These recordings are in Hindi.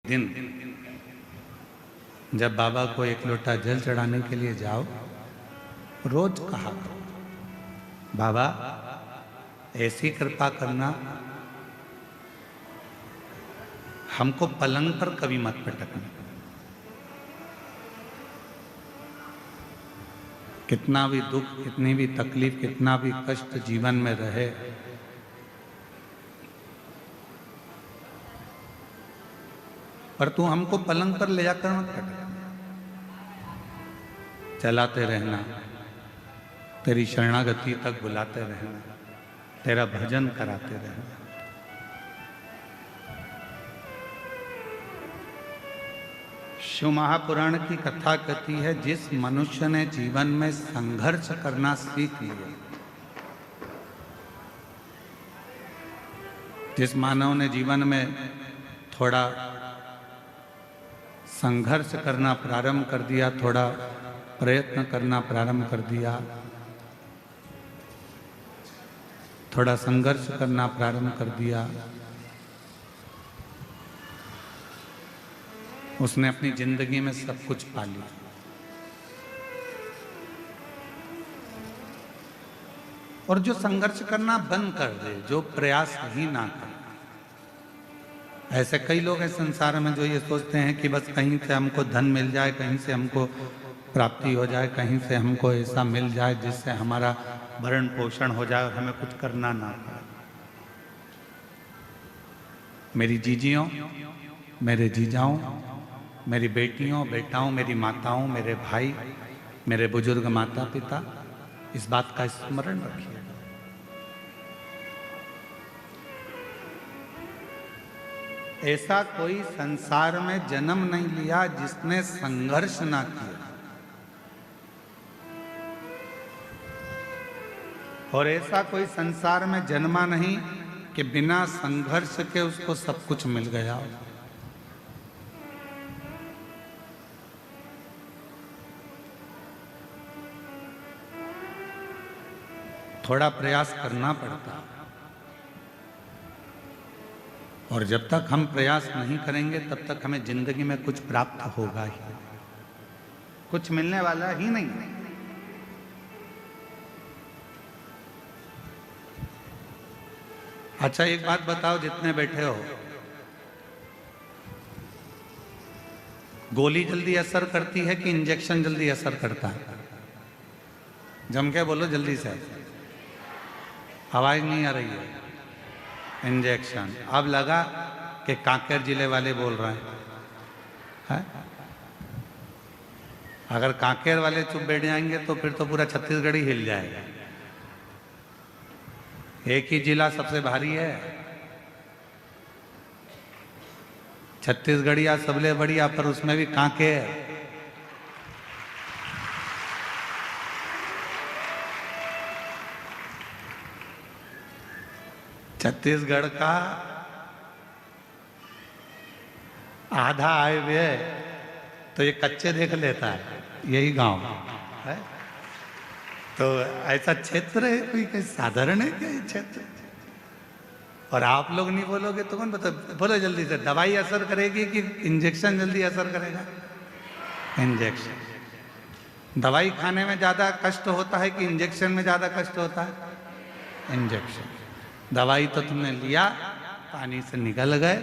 दिन जब बाबा को एक लोटा जल चढ़ाने के लिए जाओ, रोज कहा करो, बाबा ऐसी कृपा करना, हमको पलंग पर कभी मत पटकना। कितना भी दुख, कितनी भी तकलीफ, कितना भी कष्ट जीवन में रहे, पर तू हमको पलंग पर ले जाकर मत पटक, चलाते रहना, तेरी शरणागति तक बुलाते रहना, तेरा भजन कराते रहना। शिव महापुराण की कथा कहती है, जिस मनुष्य ने जीवन में संघर्ष करना सीख लिया, जिस मानव ने जीवन में थोड़ा संघर्ष करना प्रारंभ कर दिया, थोड़ा प्रयत्न करना प्रारंभ कर दिया, थोड़ा संघर्ष करना प्रारंभ कर दिया, उसने अपनी जिंदगी में सब कुछ पा लिया। और जो संघर्ष करना बंद कर दे, जो प्रयास ही ना करे, ऐसे कई लोग हैं संसार में जो ये सोचते हैं कि बस कहीं से हमको धन मिल जाए, कहीं से हमको प्राप्ति हो जाए, कहीं से हमको ऐसा मिल जाए जिससे हमारा भरण पोषण हो जाए और हमें कुछ करना ना पड़े। मेरी जीजियों, मेरे जीजाओं, मेरी बेटियों, बेटाओं, मेरी माताओं, मेरे भाई, मेरे बुजुर्ग माता पिता, इस बात का स्मरण रखिए। ऐसा कोई संसार में जन्म नहीं लिया जिसने संघर्ष ना किया, और ऐसा कोई संसार में जन्मा नहीं कि बिना संघर्ष के उसको सब कुछ मिल गया। थोड़ा प्रयास करना पड़ता, और जब तक हम प्रयास नहीं करेंगे तब तक हमें जिंदगी में कुछ प्राप्त होगा ही, कुछ मिलने वाला ही नहीं। अच्छा एक बात बताओ, जितने बैठे हो, गोली जल्दी असर करती है कि इंजेक्शन जल्दी असर करता है? जम के बोलो जल्दी से, आवाज नहीं आ रही है। इंजेक्शन। अब लगा कि कांकेर जिले वाले बोल रहे हैं। अगर कांकेर वाले चुप बैठ जाएंगे तो फिर तो पूरा छत्तीसगढ़ ही हिल जाएगा। एक ही जिला सबसे भारी है, छत्तीसगढ़िया सबले बढ़िया, पर उसमें भी कांके है। छत्तीसगढ़ का आधा आय व्यय तो ये कच्चे देख लेता है, यही गांव है। तो ऐसा क्षेत्र है कोई, कोई साधारण है क्या ये क्षेत्र? और आप लोग नहीं बोलोगे तो कौन बता? बोलो जल्दी से, दवाई असर करेगी कि इंजेक्शन जल्दी असर करेगा? इंजेक्शन। दवाई खाने में ज्यादा कष्ट होता है कि इंजेक्शन में ज्यादा कष्ट होता है? इंजेक्शन। दवाई तो तुमने लिया, पानी से निकल गए,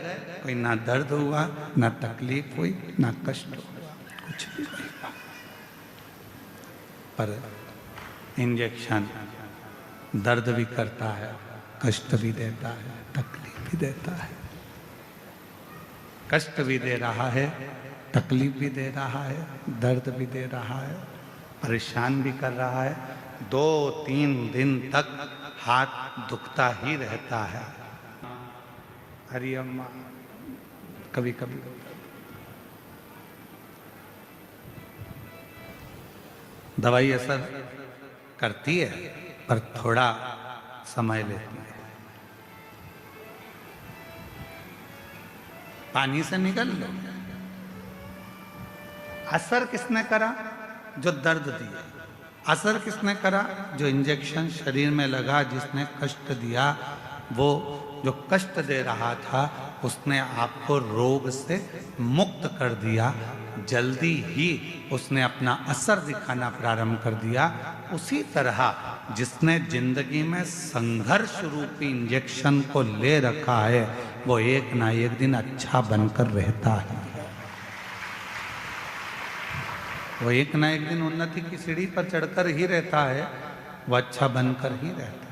कोई ना दर्द हुआ, ना तकलीफ हुई, ना कष्ट हुआ, कुछ भी नहीं हुआ। पर इंजेक्शन दर्द भी करता है, कष्ट भी देता है, तकलीफ भी देता है। कष्ट भी दे रहा है, तकलीफ भी दे रहा है, दर्द भी दे रहा है, परेशान भी कर रहा है। 2-3 दिन तक हाथ दुखता ही रहता है। हरि अम्मा कभी कभी दवाई असर करती है, पर थोड़ा समय लेती है। पानी से निकल लो। असर किसने करा? जो दर्द दिया। असर किसने करा? जो इंजेक्शन शरीर में लगा, जिसने कष्ट दिया, वो जो कष्ट दे रहा था उसने आपको रोग से मुक्त कर दिया, जल्दी ही उसने अपना असर दिखाना प्रारंभ कर दिया। उसी तरह जिसने जिंदगी में संघर्ष रूपी इंजेक्शन को ले रखा है, वो एक ना एक दिन अच्छा बनकर रहता है। वो एक ना एक दिन उन्नति की सीढ़ी पर चढ़कर ही रहता है, वो अच्छा बनकर ही रहता है।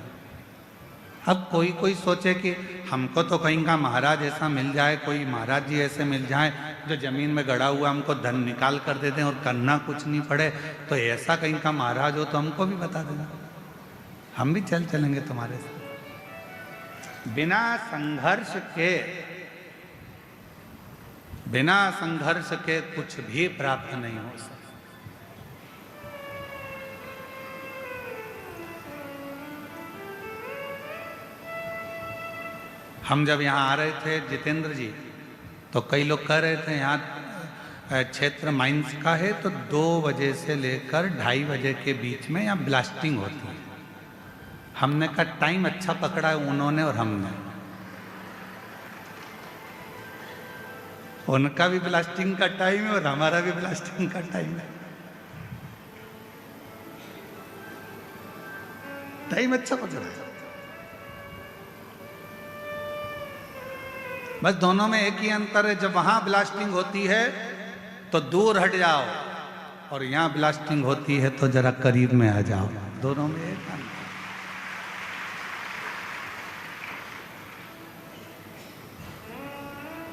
अब कोई कोई सोचे कि हमको तो कहीं का महाराज ऐसा मिल जाए, कोई महाराज जी ऐसे मिल जाए जो जमीन में गड़ा हुआ हमको धन निकाल कर दे दें और करना कुछ नहीं पड़े, तो ऐसा कहीं का महाराज हो तो हमको भी बता देना, हम भी चलेंगे तुम्हारे साथ। बिना संघर्ष के कुछ भी प्राप्त नहीं हो सकता। हम जब यहाँ आ रहे थे जितेंद्र जी, तो कई लोग कह रहे थे यहाँ क्षेत्र माइंस का है, तो 2 बजे से लेकर 2:30 बजे के बीच में यहाँ ब्लास्टिंग होती है। हमने का टाइम अच्छा पकड़ा है उन्होंने और हमने। उनका भी ब्लास्टिंग का टाइम है और हमारा भी ब्लास्टिंग का टाइम है। टाइम अच्छा पकड़ा है, बस दोनों में एक ही अंतर है। जब वहां ब्लास्टिंग होती है तो दूर हट जाओ, और यहां ब्लास्टिंग होती है तो जरा करीब में आ जाओ। दोनों में एक अंतर।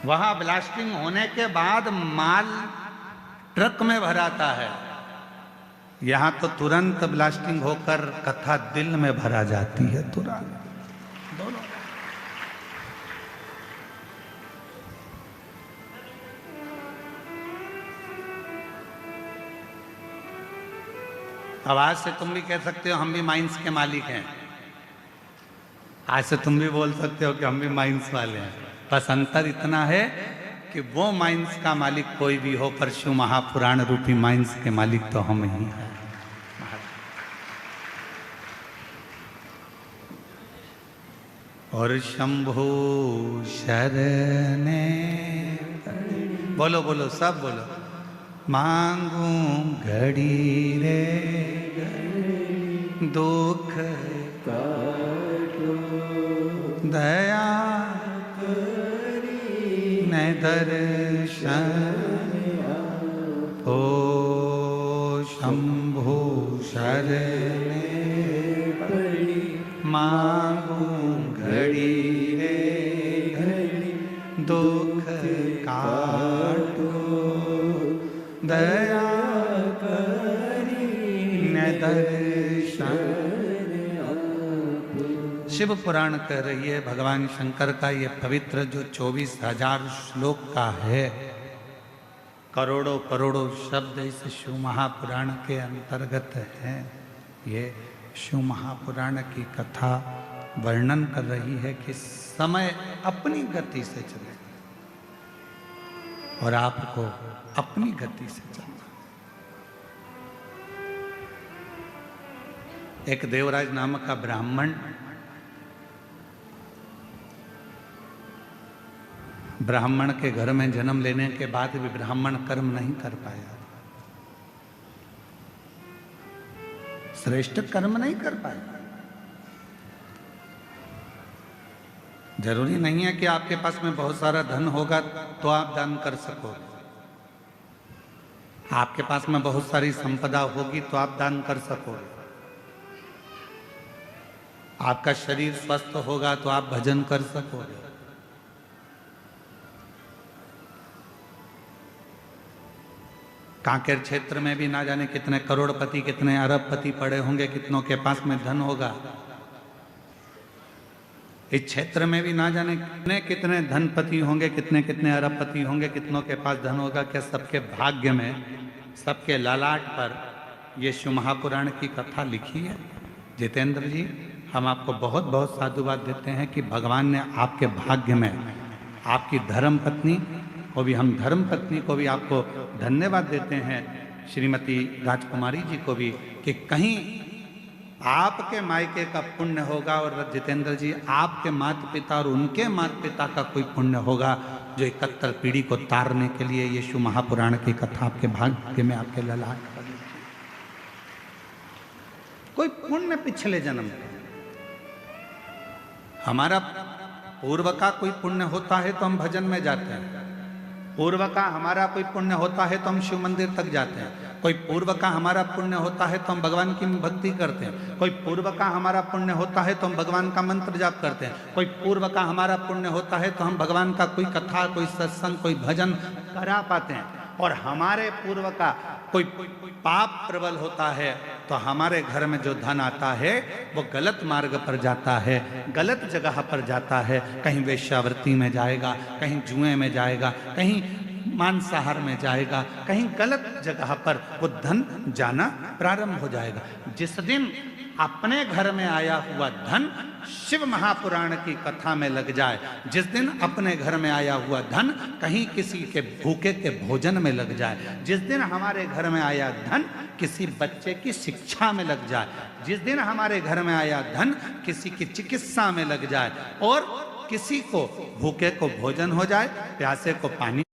वहां ब्लास्टिंग होने के बाद माल ट्रक में भराता है, यहां तो तुरंत ब्लास्टिंग होकर कथा दिल में भरा जाती है तुरंत। दोनों अब आज से तुम भी कह सकते हो हम भी माइंस के मालिक हैं। आज से तुम भी बोल सकते हो कि हम भी माइंस वाले हैं। बस अंतर इतना है कि वो माइंस का मालिक कोई भी हो, पर शिव महापुराण रूपी माइंस के मालिक तो हम ही हैं। और शंभु शरणे, बोलो बोलो सब बोलो। मांगू घड़ी रे दुख काटो, दया न दर्शन ओ शंभु शरणे मांगू घड़ी रे दुख काटो, दया करी न दर्शन। शिव पुराण कह रही है भगवान शंकर का ये पवित्र जो 24,000 श्लोक का है, करोड़ों करोड़ों शब्द इस शिव महापुराण के अंतर्गत हैं। ये शिव महापुराण की कथा वर्णन कर रही है कि समय अपनी गति से चले और आपको अपनी गति से चलना। एक देवराज नामक का ब्राह्मण ब्राह्मण के घर में जन्म लेने के बाद भी ब्राह्मण कर्म नहीं कर पाया, श्रेष्ठ कर्म नहीं कर पाया। जरूरी नहीं है कि आपके पास में बहुत सारा धन होगा तो आप दान कर सकोगे, आपके पास में बहुत सारी संपदा होगी तो आप दान कर सकोगे, आपका शरीर स्वस्थ होगा तो आप भजन कर सकोगे। कांकेर क्षेत्र में भी ना जाने कितने करोड़पति कितने अरबपति पड़े होंगे, कितनों के पास में धन होगा। इस क्षेत्र में भी ना जाने कितने कितने धनपति होंगे, कितने कितने अरबपति होंगे, कितनों के पास धन होगा। क्या सबके भाग्य में, सबके ललाट पर ये शिव महापुराण की कथा लिखी है? जितेंद्र जी, हम आपको बहुत बहुत साधुवाद देते हैं कि भगवान ने आपके भाग्य में आपकी धर्म पत्नी को भी, हम धर्म पत्नी को भी आपको धन्यवाद देते हैं, श्रीमती राजकुमारी जी को भी, कि कहीं आपके मायके का पुण्य होगा और जितेंद्र जी आपके माता पिता और उनके माता पिता का कोई पुण्य होगा जो 71 पीढ़ी को तारने के लिए यीशु महापुराण की कथा आपके भाग्य में आपके ललाट कर दी। कोई पुण्य पिछले जन्म का, हमारा पूर्व का कोई पुण्य होता है तो हम भजन में जाते हैं, पूर्व का हमारा कोई पुण्य होता है तो हम शिव मंदिर तक जाते हैं, कोई पूर्व का हमारा पुण्य होता है तो हम भगवान की भक्ति करते हैं, कोई पूर्व का हमारा पुण्य होता है तो हम भगवान का मंत्र जाप करते हैं, कोई पूर्व का हमारा पुण्य होता है तो हम भगवान का कोई कथा, कोई सत्संग, कोई भजन करा पाते हैं। और हमारे पूर्व का कोई पाप प्रबल होता है तो हमारे घर में जो धन आता है वो गलत मार्ग पर जाता है, गलत जगह पर जाता है, कहीं वेश्यावृत्ति में जाएगा, कहीं जुए में जाएगा, कहीं मांसाहार में जाएगा, कहीं गलत जगह पर वो धन जाना प्रारंभ हो जाएगा। जिस दिन अपने घर में आया हुआ धन शिव महापुराण की कथा में लग जाए, जिस दिन अपने घर में आया हुआ धन कहीं किसी के भूखे के भोजन में लग जाए, जिस दिन हमारे घर में आया धन किसी बच्चे की शिक्षा में लग जाए, जिस दिन हमारे घर में आया धन किसी की चिकित्सा में लग जाए और किसी को भूखे को भोजन हो जाए, प्यासे को पानी